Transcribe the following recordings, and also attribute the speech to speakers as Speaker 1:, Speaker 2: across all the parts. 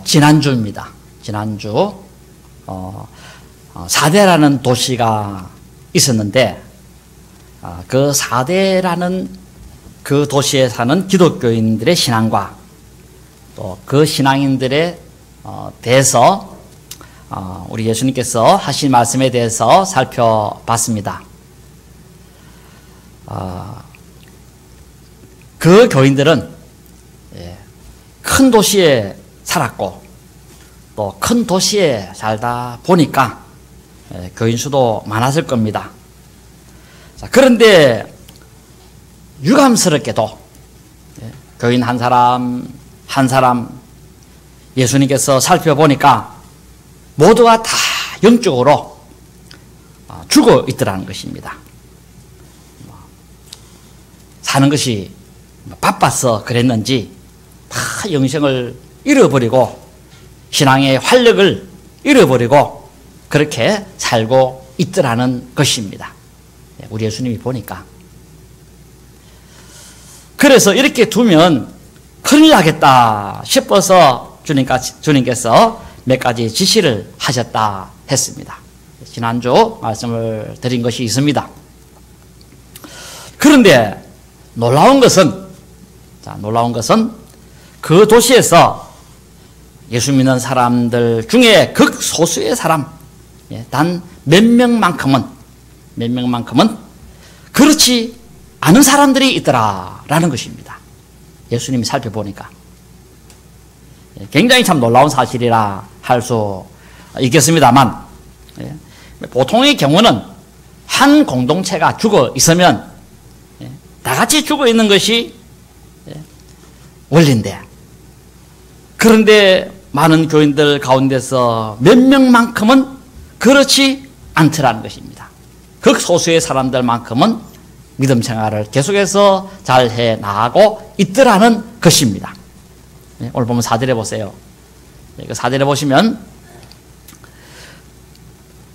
Speaker 1: 지난주입니다. 지난주 사대라는 도시가 있었는데 그 사대라는 그 도시에 사는 기독교인들의 신앙과 또 그 신앙인들에 대해서 우리 예수님께서 하신 말씀에 대해서 살펴봤습니다. 그 교인들은 큰 도시에 살았고 또 큰 도시에 살다 보니까 교인 수도 많았을 겁니다. 그런데 유감스럽게도 교인 한 사람 예수님께서 살펴보니까 모두가 다 영적으로 죽어 있더라는 것입니다. 사는 것이 바빠서 그랬는지 다 영생을 잃어버리고 신앙의 활력을 잃어버리고 그렇게 살고 있더라는 것입니다. 우리 예수님이 보니까. 그래서 이렇게 두면 큰일 나겠다 싶어서 주님께서 몇 가지 지시를 하셨다 했습니다. 지난주 말씀을 드린 것이 있습니다. 그런데 놀라운 것은 그 도시에서 예수 믿는 사람들 중에 극소수의 사람, 단 몇 명만큼은 그렇지 않은 사람들이 있더라라는 것입니다. 예수님이 살펴보니까 굉장히 참 놀라운 사실이라 할 수 있겠습니다만 보통의 경우는 한 공동체가 죽어 있으면 다 같이 죽어 있는 것이 원리인데 그런데 많은 교인들 가운데서 몇 명만큼은 그렇지 않더라는 것입니다. 극소수의 사람들만큼은 믿음 생활을 계속해서 잘 해 나가고 있더라는 것입니다. 오늘 보면 4절에 보세요. 그 4절에 보시면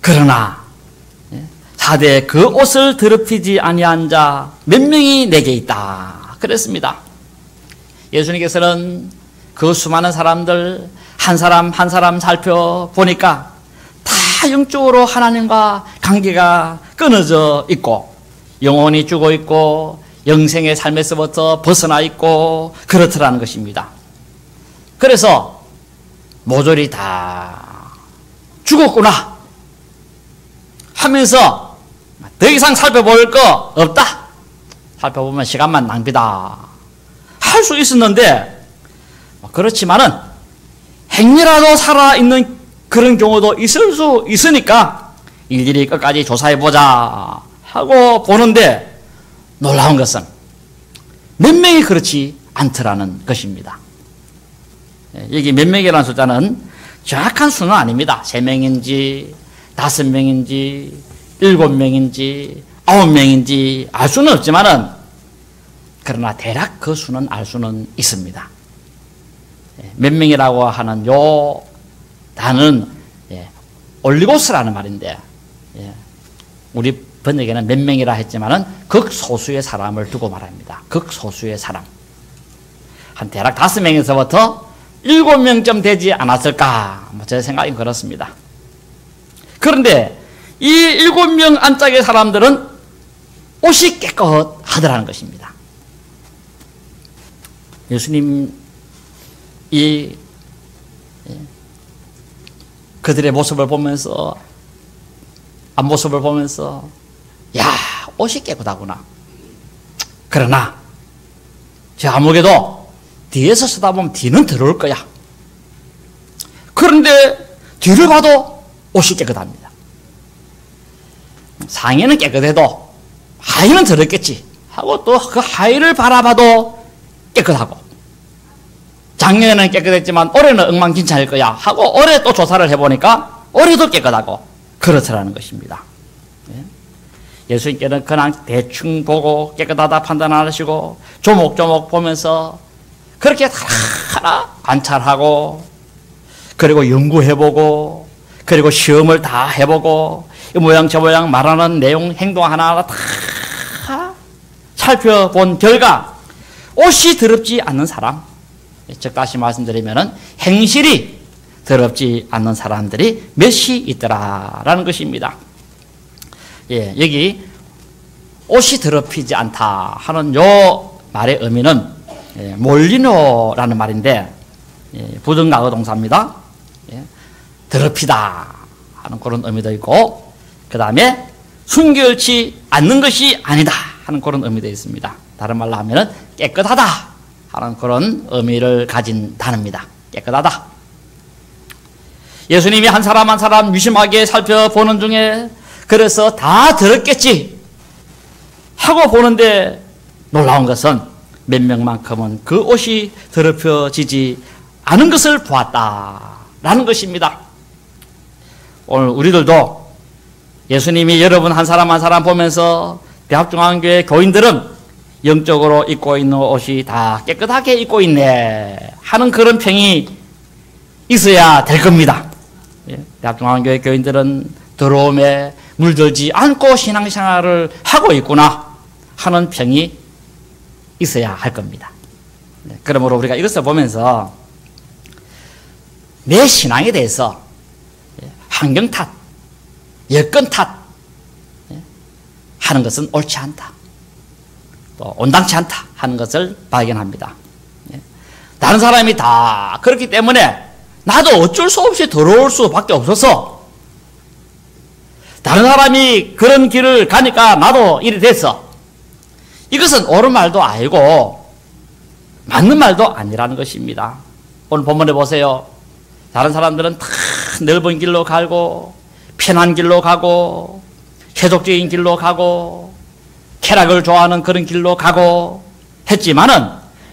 Speaker 1: 그러나 4대 그 옷을 더럽히지 아니한 자 몇 명이 내게 있다 그랬습니다. 예수님께서는 그 수많은 사람들 한 사람 한 사람 살펴보니까 다 영적으로 하나님과 관계가 끊어져 있고 영혼이 죽어 있고 영생의 삶에서부터 벗어나 있고 그렇더라는 것입니다. 그래서 모조리 다 죽었구나 하면서 더 이상 살펴볼 거 없다. 살펴보면 시간만 낭비다 할 수 있었는데 그렇지만은 행여라도 살아있는 그런 경우도 있을 수 있으니까 일일이 끝까지 조사해보자 하고 보는데 놀라운 것은 몇 명이 그렇지 않더라는 것입니다. 여기 몇 명이라는 숫자는 정확한 수는 아닙니다. 3명인지 5명인지 7명인지 9명인지 알 수는 없지만은 그러나 대략 그 수는 알 수는 있습니다. 몇 명이라고 하는 요 단어는 올리고스라는 말인데 우리 번역에는 몇 명이라 했지만은 극소수의 사람을 두고 말합니다. 극소수의 사람. 한 대략 5명에서부터 7명쯤 되지 않았을까 제 생각이 그렇습니다. 그런데 이 7명 안짝의 사람들은 옷이 깨끗하더라는 것입니다. 예수님 그들의 모습을 보면서 앞모습을 보면서 야 옷이 깨끗하구나. 그러나 저 아무개도 뒤에서 쳐다보면 뒤는 더러울 거야. 그런데 뒤를 봐도 옷이 깨끗합니다. 상의는 깨끗해도 하의는 더럽겠지 하고 또 그 하의를 바라봐도 깨끗하고 작년에는 깨끗했지만 올해는 엉망진창일 거야 하고 올해 또 조사를 해보니까 올해도 깨끗하고 그렇더라는 것입니다. 예수님께는 그냥 대충 보고 깨끗하다 판단 안 하시고 조목조목 보면서 그렇게 하나 관찰하고 그리고 연구해보고 그리고 시험을 다 해보고 이 모양 저 모양 말하는 내용 행동 하나하나 다 살펴본 결과 옷이 더럽지 않는 사람 즉 다시 말씀드리면은 행실이 더럽지 않는 사람들이 몇이 있더라라는 것입니다. 예, 여기 옷이 더럽히지 않다 하는 요 말의 의미는 몰리노라는 말인데 부등가의 동사입니다. 더럽히다 하는 그런 의미도 있고 그 다음에 순결치 않는 것이 아니다 하는 그런 의미도 있습니다. 다른 말로 하면 깨끗하다 하는 그런 의미를 가진 단어입니다. 깨끗하다. 예수님이 한 사람 한 사람 유심하게 살펴보는 중에 그래서 다 더럽겠지 하고 보는데 놀라운 것은 몇 명만큼은 그 옷이 더럽혀지지 않은 것을 보았다라는 것입니다. 오늘 우리들도 예수님이 여러분 한 사람 한 사람 보면서 대합중앙교회 교인들은 영적으로 입고 있는 옷이 다 깨끗하게 입고 있네 하는 그런 평이 있어야 될 겁니다. 대합중앙교회 교인들은 더러움에 물들지 않고 신앙생활을 하고 있구나 하는 평이 있어야 할 겁니다. 그러므로 우리가 이것을 보면서 내 신앙에 대해서 환경 탓, 여건 탓 하는 것은 옳지 않다. 또 온당치 않다 하는 것을 발견합니다. 다른 사람이 다 그렇기 때문에 나도 어쩔 수 없이 더러울 수밖에 없어서 다른 사람이 그런 길을 가니까 나도 이리 됐어. 이것은 옳은 말도 아니고 맞는 말도 아니라는 것입니다. 오늘 본문에 보세요. 다른 사람들은 다 넓은 길로 가고 편한 길로 가고 세속적인 길로 가고 쾌락을 좋아하는 그런 길로 가고 했지만은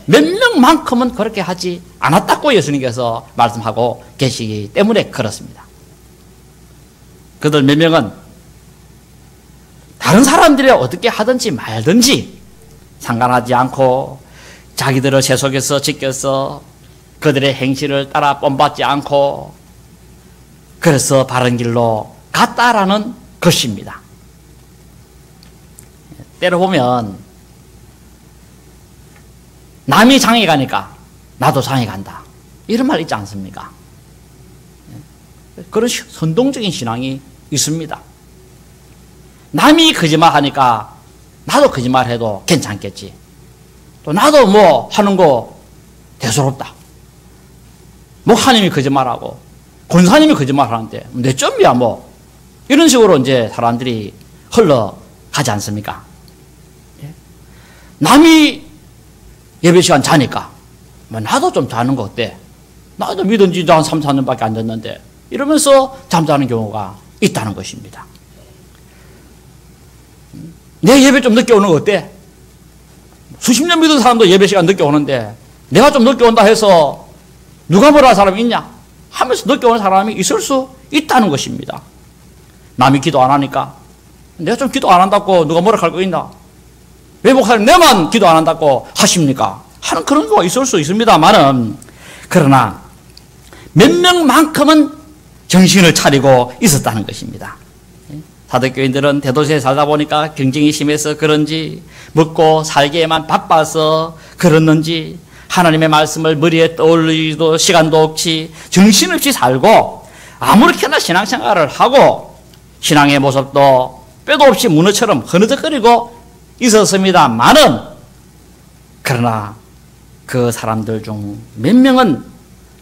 Speaker 1: 몇 명만큼은 그렇게 하지 않았다고 예수님께서 말씀하고 계시기 때문에 그렇습니다. 그들 몇 명은 다른 사람들이 어떻게 하든지 말든지 상관하지 않고 자기들을 세속에서 지켜서 그들의 행실을 따라 본받지 않고 그래서 바른 길로 갔다라는 것입니다. 때로 보면 남이 장에 가니까 나도 장에 간다 이런 말 있지 않습니까? 그런 선동적인 신앙이 있습니다. 남이 거짓말하니까 나도 거짓말해도 괜찮겠지. 또 나도 뭐 하는 거 대수롭다. 목사님이 거짓말하고 권사님이 거짓말하는데 내 점이야 뭐 이런 식으로 이제 사람들이 흘러가지 않습니까? 남이 예배 시간 자니까 뭐 나도 좀 자는 거 어때? 나도 믿은 지 한 3, 4년밖에 안 됐는데 이러면서 잠자는 경우가 있다는 것입니다. 내 예배 좀 늦게 오는 거 어때? 수십 년 믿은 사람도 예배 시간 늦게 오는데 내가 좀 늦게 온다 해서 누가 뭐라 할 사람이 있냐? 하면서 늦게 오는 사람이 있을 수 있다는 것입니다. 남이 기도 안 하니까 내가 좀 기도 안 한다고 누가 뭐라 할 거 있나? 왜 목사님 내만 기도 안 한다고 하십니까? 하는 그런 거 있을 수 있습니다만은 그러나 몇 명만큼은 정신을 차리고 있었다는 것입니다. 사도교인들은 대도시에 살다 보니까 경쟁이 심해서 그런지 먹고 살기에만 바빠서 그랬는지 하나님의 말씀을 머리에 떠올리기도 시간도 없이 정신없이 살고 아무렇게나 신앙생활을 하고 신앙의 모습도 뼈도 없이 문어처럼 흐느적거리고 있었습니다만은 그러나 그 사람들 중 몇 명은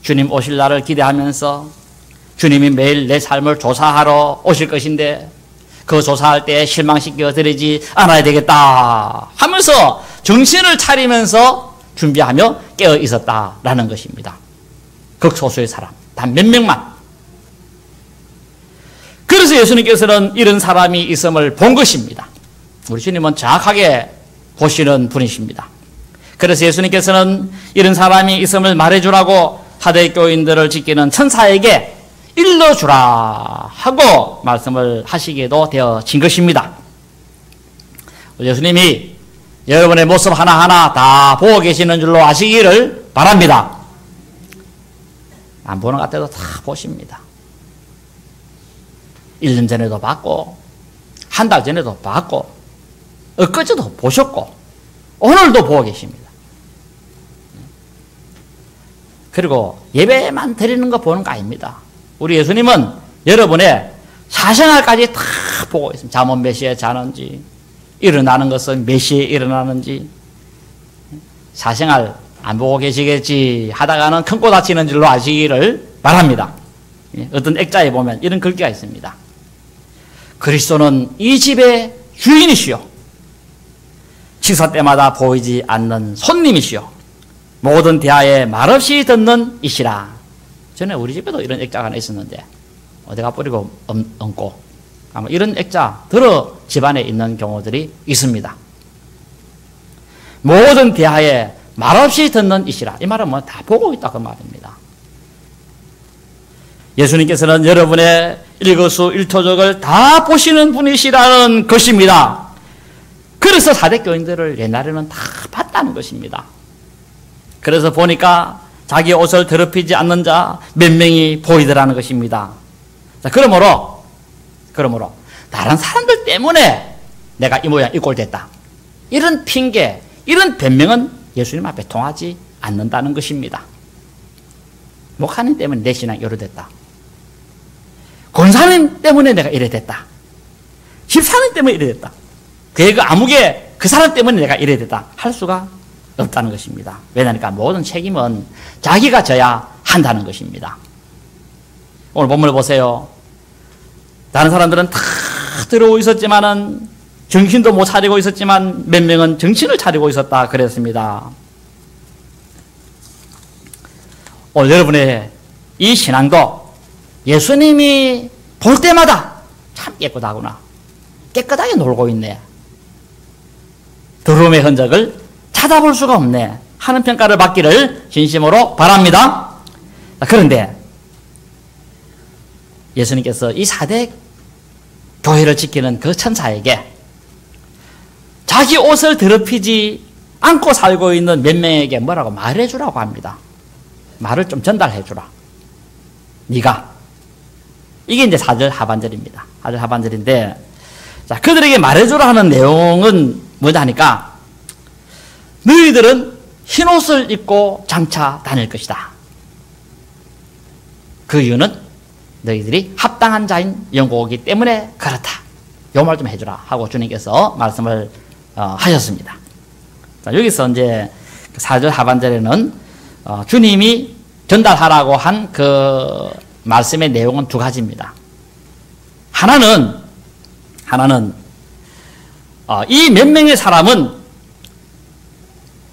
Speaker 1: 주님 오실 날을 기대하면서 주님이 매일 내 삶을 조사하러 오실 것인데 그 조사할 때 실망시켜 드리지 않아야 되겠다 하면서 정신을 차리면서 준비하며 깨어 있었다라는 것입니다. 극소수의 사람, 단 몇 명만. 그래서 예수님께서는 이런 사람이 있음을 본 것입니다. 우리 주님은 정확하게 보시는 분이십니다. 그래서 예수님께서는 이런 사람이 있음을 말해주라고 사대교인들을 지키는 천사에게 일러주라 하고 말씀을 하시게도 되어진 것입니다. 예수님이 여러분의 모습 하나하나 다 보고 계시는 줄로 아시기를 바랍니다. 안 보는 것 같아도 다 보십니다. 1년 전에도 봤고 한 달 전에도 봤고 엊그제도 보셨고 오늘도 보고 계십니다. 그리고 예배만 드리는 거 보는 거 아닙니다. 우리 예수님은 여러분의 사생활까지 다 보고 있습니다. 잠은 몇 시에 자는지, 일어나는 것은 몇 시에 일어나는지. 사생활 안 보고 계시겠지 하다가는 큰 코 다치는 줄로 아시기를 바랍니다. 어떤 액자에 보면 이런 글귀가 있습니다. 그리스도는 이 집의 주인이시요, 식사 때마다 보이지 않는 손님이시요, 모든 대화에 말없이 듣는 이시라. 전에 우리 집에도 이런 액자가 하나 있었는데 어디가 뿌리고 얹고 아마 이런 액자 들어 집안에 있는 경우들이 있습니다. 모든 대화에 말없이 듣는 이시라. 이 말은 뭐 다 보고 있다 그 말입니다. 예수님께서는 여러분의 일거수일투족을 다 보시는 분이시라는 것입니다. 그래서 사대 교인들을 옛날에는 다 봤다는 것입니다. 그래서 보니까 자기 옷을 더럽히지 않는 자 몇 명이 보이더라는 것입니다. 자, 그러므로 다른 사람들 때문에 내가 이 모양 이 꼴 됐다, 이런 핑계, 이런 변명은 예수님 앞에 통하지 않는다는 것입니다. 목사님 때문에 내 신앙이 이래 됐다, 권사님 때문에 내가 이래 됐다, 집사님 때문에 이래 됐다, 그 아무개 그 사람 때문에 내가 이래 됐다 할 수가 없다는 것입니다. 왜냐하니까 모든 책임은 자기가 져야 한다는 것입니다. 오늘 본문을 보세요. 다른 사람들은 다 들어오고 있었지만은 정신도 못 차리고 있었지만 몇 명은 정신을 차리고 있었다 그랬습니다. 오늘 여러분의 이 신앙도 예수님이 볼 때마다 참 깨끗하구나, 깨끗하게 놀고 있네, 더러움의 흔적을 찾아볼 수가 없네 하는 평가를 받기를 진심으로 바랍니다. 그런데 예수님께서 이 4대 교회를 지키는 그 천사에게 자기 옷을 더럽히지 않고 살고 있는 몇 명에게 뭐라고 말해주라고 합니다. 말을 좀 전달해주라. 네가. 이게 이제 4절 하반절입니다. 4절 하반절인데, 자, 그들에게 말해주라 하는 내용은 뭐냐 하니까, 너희들은 흰옷을 입고 장차 다닐 것이다. 그 이유는 너희들이 합당한 자인 영고이기 때문에 그렇다. 요 말 좀 해주라 하고 주님께서 말씀을 하셨습니다. 자, 여기서 이제 4절 하반절에는 주님이 전달하라고 한 그 말씀의 내용은 두 가지입니다. 하나는 이 몇 명의 사람은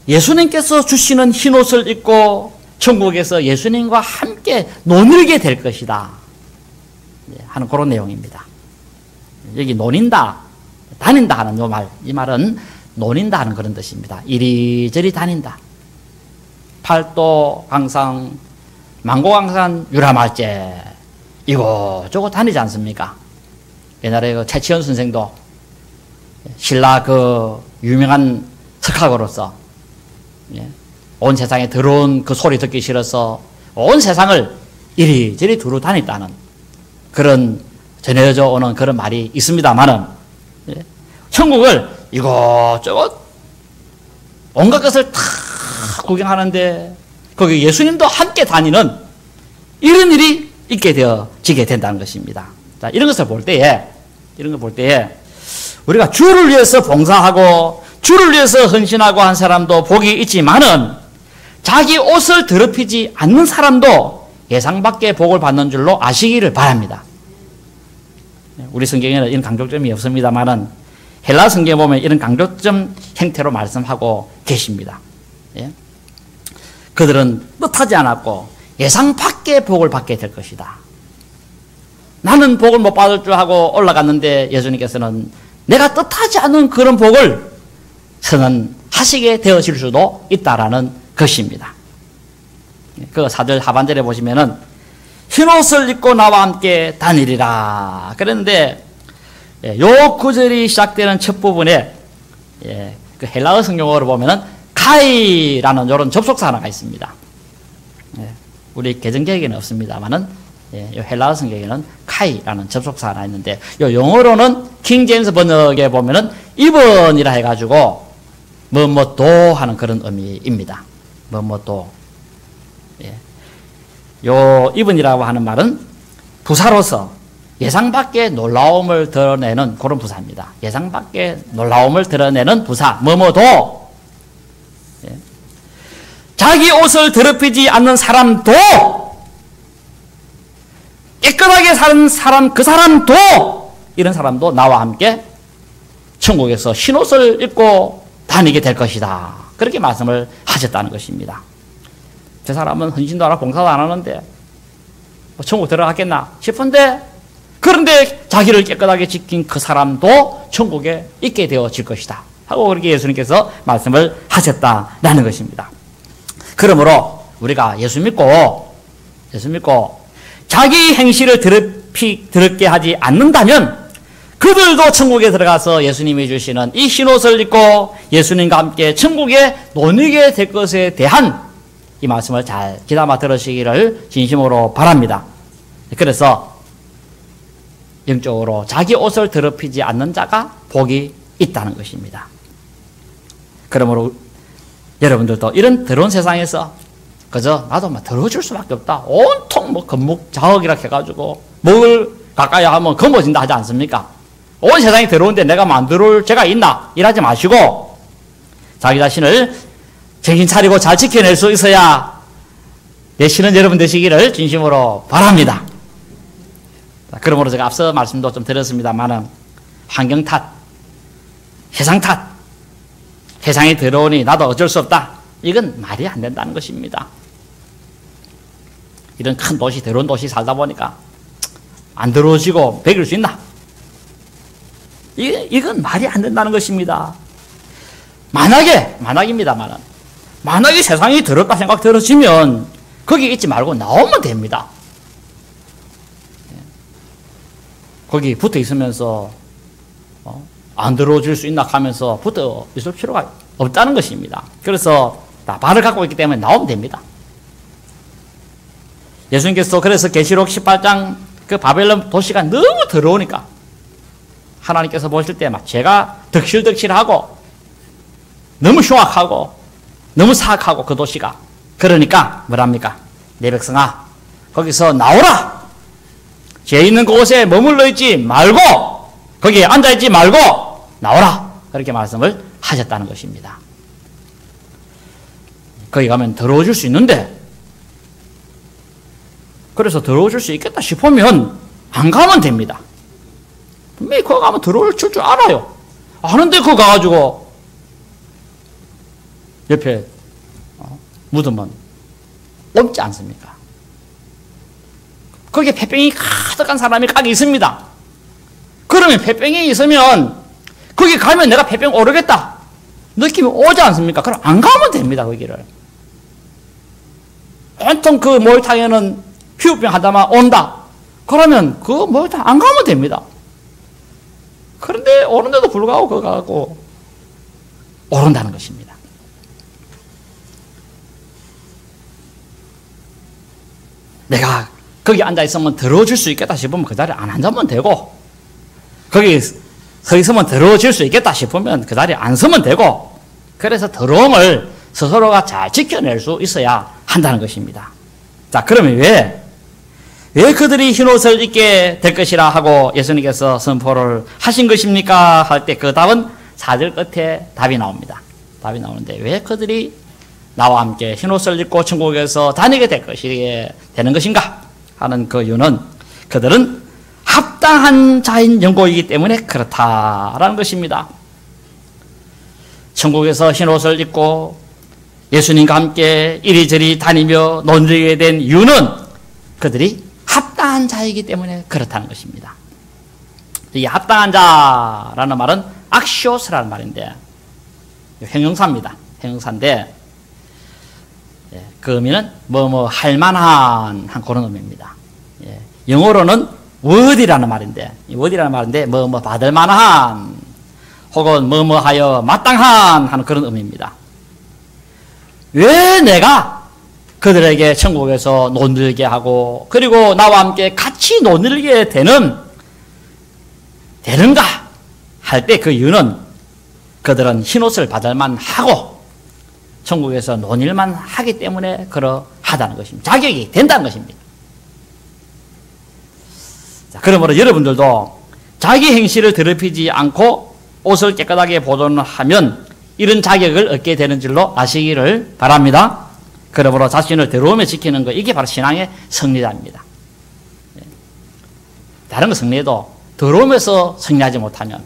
Speaker 1: 예수님께서 주시는 흰옷을 입고 천국에서 예수님과 함께 노늘게 될 것이다 하는 그런 내용입니다. 여기 노닌다, 다닌다 하는 요 말, 이 말은 노닌다 하는 그런 뜻입니다. 이리저리 다닌다. 팔도 강상, 망고강산, 유람할제 이곳저곳 다니지 않습니까? 옛날에 그 최치원 선생도 신라 그 유명한 석학으로서 온 세상에 더러운 그 소리 듣기 싫어서 온 세상을 이리저리 두루 다녔다는 그런 전해져 오는 그런 말이 있습니다만은, 천국을 이곳저곳 온갖 것을 다 구경하는데 거기 예수님도 함께 다니는 이런 일이 있게 되어지게 된다는 것입니다. 자, 이런 것을 볼 때에 우리가 주를 위해서 봉사하고 주를 위해서 헌신하고 한 사람도 복이 있지만은 자기 옷을 더럽히지 않는 사람도 예상 밖의 복을 받는 줄로 아시기를 바랍니다. 우리 성경에는 이런 강조점이 없습니다만은 헬라 성경에 보면 이런 강조점 형태로 말씀하고 계십니다. 예? 그들은 뜻하지 않았고 예상 밖의 복을 받게 될 것이다. 나는 복을 못 받을 줄 하고 올라갔는데 예수님께서는 내가 뜻하지 않은 그런 복을 선언하시게 되어질 수도 있다라는 것입니다. 그 4절 하반절에 보시면은 흰옷을 입고 나와 함께 다니리라 그랬는데, 요 구절이 시작되는 첫 부분에 그 헬라어 성경어로 보면은 카이라는 이런 접속사 하나가 있습니다. 우리 개정개혁에는 없습니다만은 요 헬라어 성경에는 카이라는 접속사 하나 있는데, 요 영어로는 킹 제임스 번역에 보면은 입은이라 뭐뭐도 하는 그런 의미입니다. 뭐뭐도. 요 이분이라고 하는 말은 부사로서 예상 밖의 놀라움을 드러내는 그런 부사입니다. 예상 밖의 놀라움을 드러내는 부사, 뭐뭐도. 예. 자기 옷을 더럽히지 않는 사람도, 깨끗하게 사는 사람, 그 사람도, 이런 사람도 나와 함께 천국에서 흰옷을 입고 다니게 될 것이다. 그렇게 말씀을 하셨다는 것입니다. 저 사람은 헌신도 안 하고 봉사도 안 하는데 뭐 천국 들어가겠나 싶은데, 그런데 자기를 깨끗하게 지킨 그 사람도 천국에 있게 되어질 것이다 하고 그렇게 예수님께서 말씀을 하셨다라는 것입니다. 그러므로 우리가 예수 믿고 자기 행실을 더럽게 하지 않는다면 그들도 천국에 들어가서 예수님이 주시는 이 흰옷을 입고 예수님과 함께 천국에 논이게 될 것에 대한 이 말씀을 잘 귀담아 들으시기를 진심으로 바랍니다. 그래서 영적으로 자기 옷을 더럽히지 않는 자가 복이 있다는 것입니다. 그러므로 여러분들도 이런 더러운 세상에서 그저 나도 막 더러워질 수밖에 없다. 온통 뭐 건묵자흑이라 해가지고 먹을 가까이 하면 검어진다 하지 않습니까? 온 세상이 더러운데 내가 만들 죄가 있나? 이러지 마시고 자기 자신을 정신 차리고 잘 지켜낼 수 있어야 되시는 여러분 되시기를 진심으로 바랍니다. 그러므로 제가 앞서 말씀도 좀 드렸습니다만은 환경 탓, 세상 탓, 세상이 더러우니 나도 어쩔 수 없다. 이건 말이 안 된다는 것입니다. 이런 큰 도시, 더러운 도시 살다 보니까 안 더러워지고 배길 수 있나? 이건 말이 안 된다는 것입니다. 만약입니다만은 만약에 세상이 더럽다 생각 들어지면 거기 있지 말고 나오면 됩니다. 거기 붙어 있으면서 안 더러워질 수 있나 하면서 붙어 있을 필요가 없다는 것입니다. 그래서 발을 갖고 있기 때문에 나오면 됩니다. 예수님께서 그래서 계시록 18장 그 바벨론 도시가 너무 더러우니까 하나님께서 보실 때 막 죄가 덕실덕실하고 너무 흉악하고 너무 사악하고 그 도시가, 그러니까 뭐랍니까? 내 백성아 거기서 나오라. 죄 있는 곳에 머물러 있지 말고 거기에 앉아 있지 말고 나오라. 그렇게 말씀을 하셨다는 것입니다. 거기 가면 더러워질 수 있는데, 그래서 더러워질 수 있겠다 싶으면 안 가면 됩니다. 분명히 거기 가면 더러워질 줄 알아요. 아는데 거기 가가지고 옆에 묻으면 옮지 않습니까? 거기에 폐병이 가득한 사람이 가게 있습니다. 그러면 폐병이 있으면 거기 가면 내가 폐병 오르겠다 느낌이 오지 않습니까? 그럼 안 가면 됩니다. 거기를 온통 그 목욕탕에는 피부병 하다만 온다. 그러면 그 목욕탕 안 가면 됩니다. 그런데 오는데도 불구하고 그거 가고 오른다는 것입니다. 내가 거기 앉아있으면 더러워질 수 있겠다 싶으면 그 자리에 안 앉으면 되고, 거기 서 있으면 더러워질 수 있겠다 싶으면 그 자리에 안 서면 되고, 그래서 더러움을 스스로가 잘 지켜낼 수 있어야 한다는 것입니다. 자, 그러면 왜 그들이 흰옷을 입게 될 것이라 하고 예수님께서 선포를 하신 것입니까? 할 때 그 답은 4절 끝에 답이 나옵니다. 답이 나오는데, 왜 그들이 나와 함께 흰옷을 입고 천국에서 다니게 되는 것인가 하는 그 이유는 그들은 합당한 자인 연고이기 때문에 그렇다라는 것입니다. 천국에서 흰옷을 입고 예수님과 함께 이리저리 다니며 논리게 된 이유는 그들이 합당한 자이기 때문에 그렇다는 것입니다. 이 합당한 자라는 말은 악시오스라는 말인데, 형용사입니다. 형용사인데 그 의미는 할만한 그런 의미입니다. 영어로는 word이라는 말인데, 받을 만한 혹은 하여 마땅한 하는 그런 의미입니다. 왜 내가 그들에게 천국에서 논들게 하고 그리고 나와 함께 같이 논들게 되는가 할 때 그 이유는 그들은 흰옷을 받을만 하고 천국에서 논일만 하기 때문에 그러한 하다는 것입니다. 자격이 된다는 것입니다. 자, 그러므로 여러분들도 자기 행실을 더럽히지 않고 옷을 깨끗하게 보존하면 이런 자격을 얻게 되는 줄로 아시기를 바랍니다. 그러므로 자신을 더러움에 지키는 것, 이게 바로 신앙의 승리자입니다. 다른 거 승리해도 더러움에서 승리하지 못하면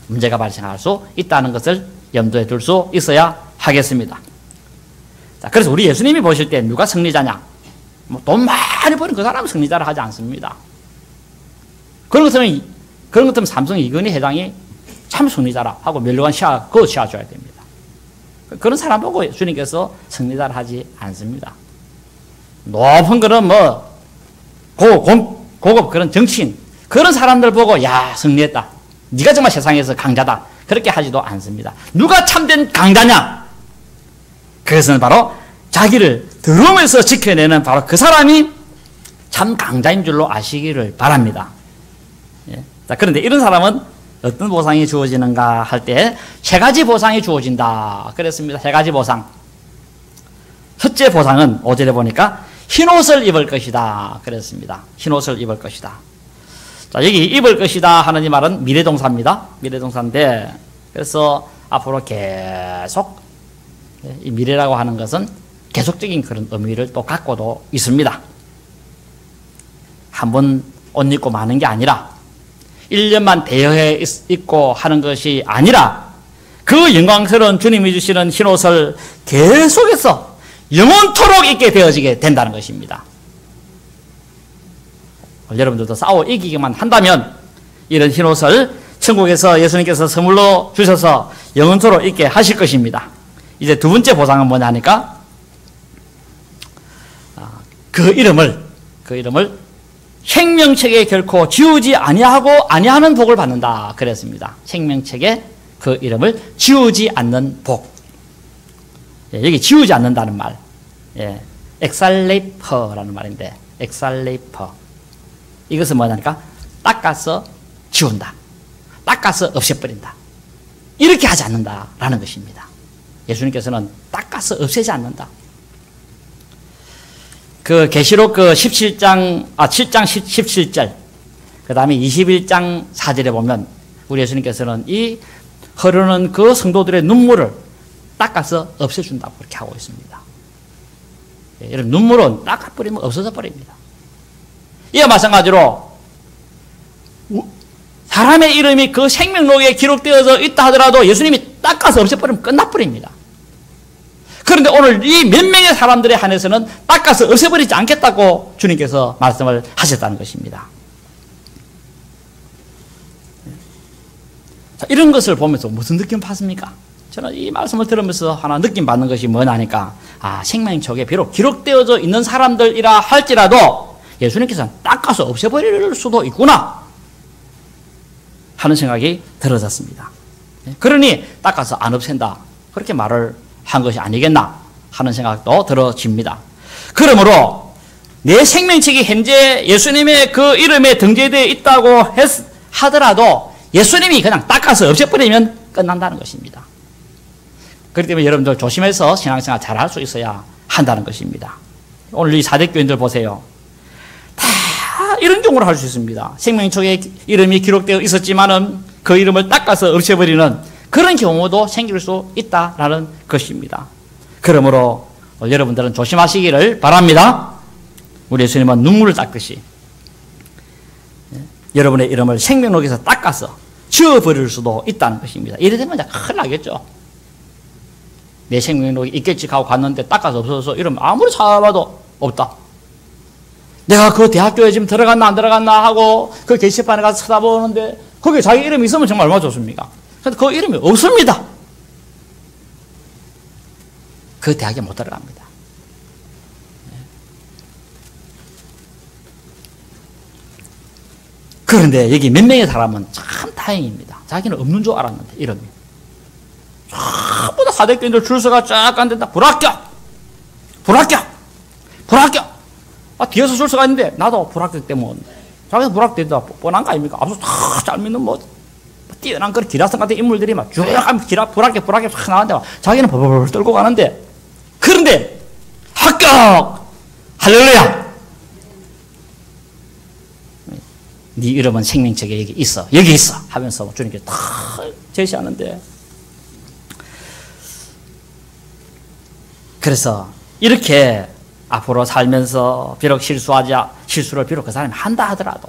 Speaker 1: 문제가 발생할 수 있다는 것을 염두에 둘 수 있어야 하겠습니다. 자, 그래서 우리 예수님이 보실 때 누가 승리자냐? 뭐 돈 많이 버는 그 사람은 승리자를 하지 않습니다. 그런 것 같으면 삼성 이건희 회장이 참 승리자라 하고 멸류관 그거 씌워줘야 됩니다. 그런 사람 보고 주님께서 승리자를 하지 않습니다. 높은 그런 고급 그런 정치인, 그런 사람들 보고 야, 승리했다, 네가 정말 세상에서 강자다, 그렇게 하지도 않습니다. 누가 참된 강자냐? 그것은 바로 자기를 더러움에서 지켜내는 바로 그 사람이 참 강자인 줄로 아시기를 바랍니다. 예. 자, 그런데 이런 사람은 어떤 보상이 주어지는가 할 때 세 가지 보상이 주어진다 그랬습니다. 세 가지 보상. 첫째 보상은 5절에 보니까 흰옷을 입을 것이다 그랬습니다. 흰옷을 입을 것이다. 자, 여기 입을 것이다 하는 이 말은 미래동사입니다. 미래동사인데, 그래서 앞으로 계속, 이 미래라고 하는 것은 계속적인 그런 의미를 또 갖고도 있습니다. 한 번 옷 입고 마는 게 아니라 1년만 대여해 입고 하는 것이 아니라 그 영광스러운 주님이 주시는 흰옷을 계속해서 영원토록 입게 되어지게 된다는 것입니다. 여러분들도 싸워 이기기만 한다면 이런 흰옷을 천국에서 예수님께서 선물로 주셔서 영원토록 입게 하실 것입니다. 이제 두 번째 보상은 뭐냐 하니까 그 이름을 생명책에 결코 지우지 아니하는 복을 받는다 그랬습니다. 생명책에 그 이름을 지우지 않는 복. 예, 여기 지우지 않는다는 말, 예, 엑살레이퍼라는 말인데, 엑살레이퍼, 이것은 뭐냐니까 닦아서 지운다, 닦아서 없애버린다, 이렇게 하지 않는다라는 것입니다. 예수님께서는 닦아서 없애지 않는다. 그 계시록 그 7장 17절, 그 다음에 21장 4절에 보면 우리 예수님께서는 이 흐르는 그 성도들의 눈물을 닦아서 없애준다고 그렇게 하고 있습니다. 이런 눈물은 닦아버리면 없어져 버립니다. 이와 마찬가지로 사람의 이름이 그 생명록에 기록되어져 있다 하더라도 예수님이 닦아서 없애버리면 끝나버립니다. 그런데 오늘 이 몇 명의 사람들에 한해서는 닦아서 없애버리지 않겠다고 주님께서 말씀을 하셨다는 것입니다. 자, 이런 것을 보면서 무슨 느낌 받습니까? 저는 이 말씀을 들으면서 하나 느낌 받는 것이 뭐냐니까, 생명책에 비록 기록되어져 있는 사람들이라 할지라도 예수님께서는 닦아서 없애버릴 수도 있구나 하는 생각이 들어졌습니다. 그러니 닦아서 안 없앤다, 그렇게 말을 한 것이 아니겠나 하는 생각도 들어집니다. 그러므로 내 생명책이 현재 예수님의 그 이름에 등재되어 있다고 하더라도 예수님이 그냥 닦아서 없애버리면 끝난다는 것입니다. 그렇기 때문에 여러분들 조심해서 신앙생활 잘할 수 있어야 한다는 것입니다. 오늘 이 사대교인들 보세요. 다 이런 경우를 할 수 있습니다. 생명책에 이름이 기록되어 있었지만은 그 이름을 닦아서 없애버리는 그런 경우도 생길 수 있다라는 것입니다. 그러므로 여러분들은 조심하시기를 바랍니다. 우리 예수님은 눈물을 닦듯이 여러분의 이름을 생명록에서 닦아서 지워버릴 수도 있다는 것입니다. 이래 되면 큰일 나겠죠. 내 생명록이 있겠지 하고 갔는데 닦아서 없어서 이러면 아무리 찾아봐도 없다. 내가 그 대학교에 지금 들어갔나 안 들어갔나 하고 그 게시판에 가서 쳐다보는데 거기에 자기 이름이 있으면 정말 얼마나 좋습니까? 근데 그 이름이 없습니다. 그 대학에 못 들어갑니다. 그런데 여기 몇 명의 사람은 참 다행입니다. 자기는 없는 줄 알았는데 이름이 전부 다 사대교인들 줄 서가 쫙 앉는다. 불합격! 뒤에서 줄 서가 있는데 나도 불합격 때문에 자기는 불합격된다 뻔한 거 아닙니까? 앞서 잘 믿는 뛰어난 그런 기라성 같은 인물들이 막 쭉 하면 불합격 확 나가는데 자기는 벌벌 떨고 가는데, 그런데 합격! 할렐루야! 네 이름은 생명책에 여기 있어. 여기 있어. 하면서 주님께 다 제시하는데. 그래서 이렇게 앞으로 살면서 비록 실수를 비록 그 사람이 한다 하더라도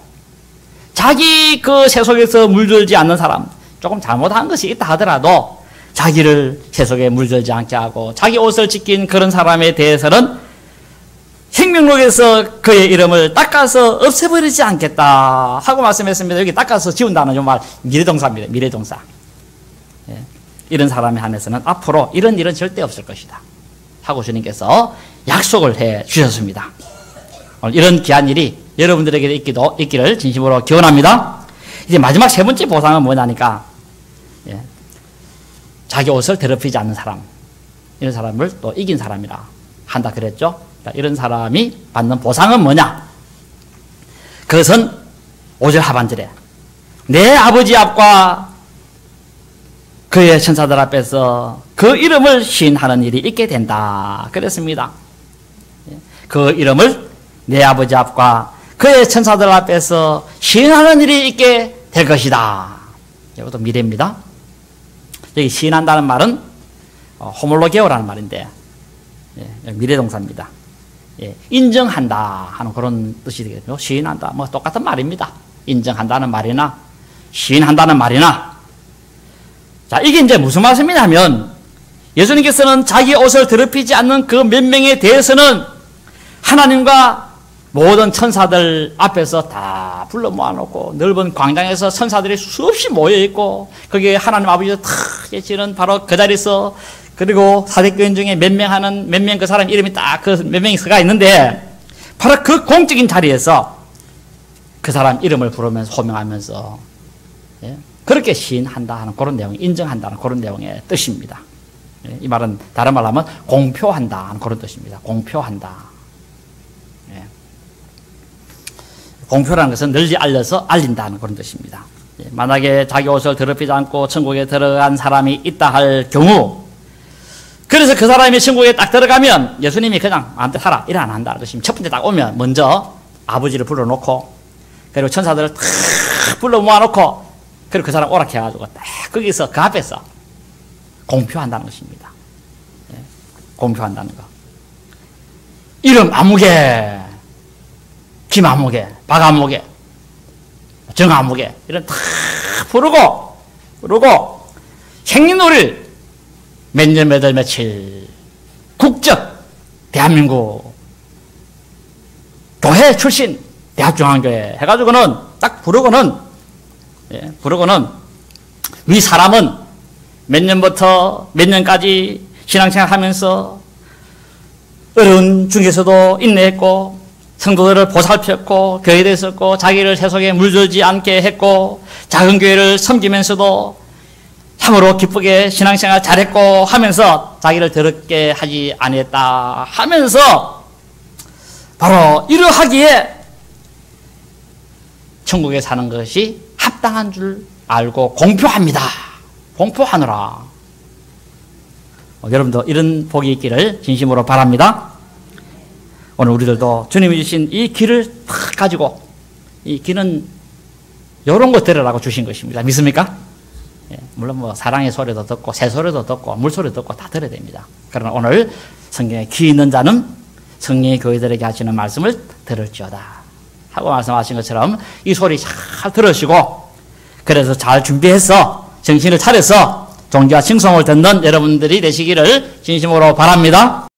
Speaker 1: 자기 그 세속에서 물들지 않는 사람, 조금 잘못한 것이 있다 하더라도 자기를 세속에 물들지 않게 하고 자기 옷을 지킨 그런 사람에 대해서는 생명록에서 그의 이름을 닦아서 없애버리지 않겠다 하고 말씀했습니다. 여기 닦아서 지운다는 말 미래동사입니다. 미래동사. 예. 이런 사람에 한해서는 앞으로 이런 일은 절대 없을 것이다 하고 주님께서 약속을 해 주셨습니다. 오늘 이런 귀한 일이 여러분들에게 있기를 진심으로 기원합니다. 이제 마지막 세 번째 보상은 뭐냐니까, 예. 자기 옷을 더럽히지 않는 사람, 이런 사람을 또 이긴 사람이라 한다 그랬죠. 이런 사람이 받는 보상은 뭐냐? 그것은 5절 하반절에 내 아버지 앞과 그의 천사들 앞에서 그 이름을 시인하는 일이 있게 된다 그랬습니다. 그 이름을 내 아버지 앞과 그의 천사들 앞에서 시인하는 일이 있게 될 것이다. 이것도 미래입니다. 여기 시인한다는 말은 호몰로게오라는 말인데, 예, 미래동사입니다. 예, 인정한다 하는 그런 뜻이 되겠죠. 시인한다, 뭐 똑같은 말입니다. 인정한다는 말이나 시인한다는 말이나. 자, 이게 이제 무슨 말씀이냐면 예수님께서는 자기 옷을 더럽히지 않는 그 몇 명에 대해서는 하나님과 모든 천사들 앞에서 다 불러 모아놓고 넓은 광장에서 천사들이 수없이 모여있고 거기에 하나님 아버지가 다 계시는 바로 그 자리에서, 그리고 사대교인 중에 몇 명 그 사람 이름이 딱 그 몇 명이 서가 있는데 바로 그 공적인 자리에서 그 사람 이름을 부르면서 호명하면서, 예? 그렇게 시인한다 하는 그런 내용, 인정한다는 그런 내용의 뜻입니다. 예? 이 말은 다른 말로 하면 공표한다 하는 그런 뜻입니다. 공표한다. 예. 공표라는 것은 널리 알려서 알린다는 그런 뜻입니다. 예. 만약에 자기 옷을 더럽히지 않고 천국에 들어간 사람이 있다 할 경우, 그래서 그 사람이 천국에 딱 들어가면 예수님이 그냥 마음대로 살아 이래 안 한다는 것입니다. 첫 번째 딱 오면 먼저 아버지를 불러놓고, 그리고 천사들을 탁 불러 모아놓고, 그리고 그 사람 오락해 가지고 딱 거기서 그 앞에서 공표한다는 것입니다. 예, 공표한다는 거. 이름 아무개, 김 아무개, 박 아무개, 정 아무개 이런 탁 부르고 생년월일 몇 년 몇 월 며칠, 국적 대한민국, 교회 출신 대학중앙교회 해가지고는 딱 부르고는, 예, 부르고는 위 사람은 몇 년부터 몇 년까지 신앙생활 하면서 어려운 중에서도 인내했고 성도들을 보살폈고 교회에 있었고 자기를 세속에 물들지 않게 했고 작은 교회를 섬기면서도 참으로 기쁘게 신앙생활 잘했고 하면서 자기를 더럽게 하지 아니했다 하면서 바로 이러하기에 천국에 사는 것이 합당한 줄 알고 공표합니다. 공표하느라. 여러분도 이런 복이 있기를 진심으로 바랍니다. 오늘 우리들도 주님이 주신 이 길을 탁 가지고, 이 길은 이런 거 들으라고 주신 것입니다. 믿습니까? 예, 물론 뭐 사랑의 소리도 듣고 새 소리도 듣고 물소리도 듣고 다 들어야 됩니다. 그러나 오늘 성경에 귀 있는 자는 성령의 교회들에게 하시는 말씀을 들을지어다 하고 말씀하신 것처럼 이 소리 잘 들으시고, 그래서 잘 준비해서 정신을 차려서 종교와 칭송을 듣는 여러분들이 되시기를 진심으로 바랍니다.